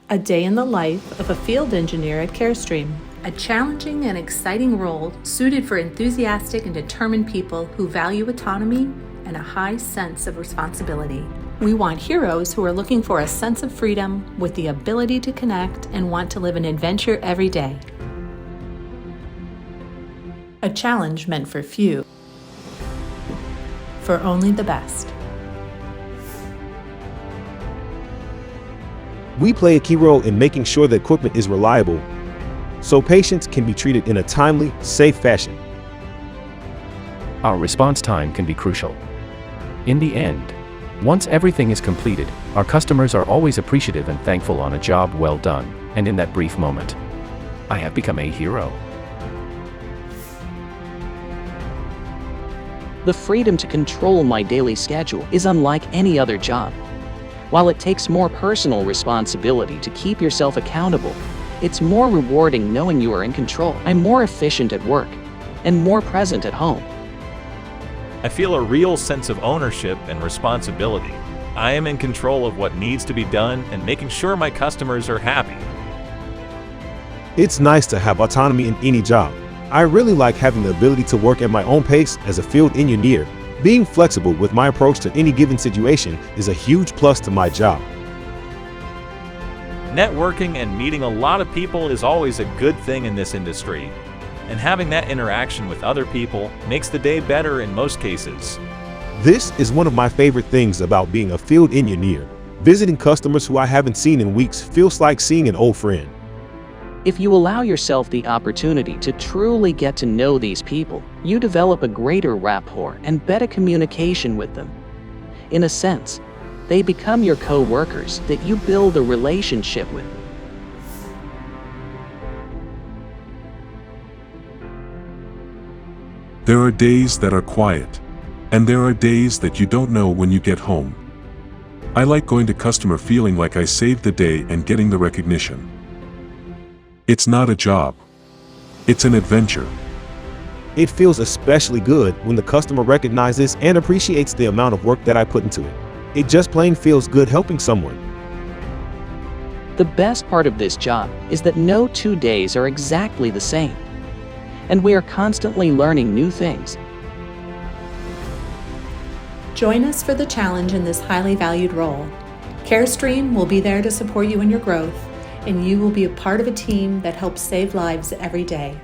A day in the life of a field engineer at Carestream. A challenging and exciting role suited for enthusiastic and determined people who value autonomy and a high sense of responsibility. We want heroes who are looking for a sense of freedom with the ability to connect and want to live an adventure every day. A challenge meant for few, for only the best. We play a key role in making sure the equipment is reliable, so patients can be treated in a timely, safe fashion. Our response time can be crucial. In the end, once everything is completed, our customers are always appreciative and thankful on a job well done, and in that brief moment, I have become a hero. The freedom to control my daily schedule is unlike any other job. While it takes more personal responsibility to keep yourself accountable, it's more rewarding knowing you are in control. I'm more efficient at work and more present at home. I feel a real sense of ownership and responsibility. I am in control of what needs to be done and making sure my customers are happy. It's nice to have autonomy in any job. I really like having the ability to work at my own pace as a field engineer. Being flexible with my approach to any given situation is a huge plus to my job. Networking and meeting a lot of people is always a good thing in this industry, and having that interaction with other people makes the day better in most cases. This is one of my favorite things about being a field engineer. Visiting customers who I haven't seen in weeks feels like seeing an old friend. If you allow yourself the opportunity to truly get to know these people, you develop a greater rapport and better communication with them. In a sense, they become your co-workers that you build a relationship with. There are days that are quiet, and there are days that you don't know when you get home. I like going to customer feeling like I saved the day and getting the recognition. It's not a job. It's an adventure. It feels especially good when the customer recognizes and appreciates the amount of work that I put into it. It just plain feels good helping someone. The best part of this job is that no 2 days are exactly the same, and we are constantly learning new things. Join us for the challenge in this highly valued role. Carestream will be there to support you in your growth, and you will be a part of a team that helps save lives every day.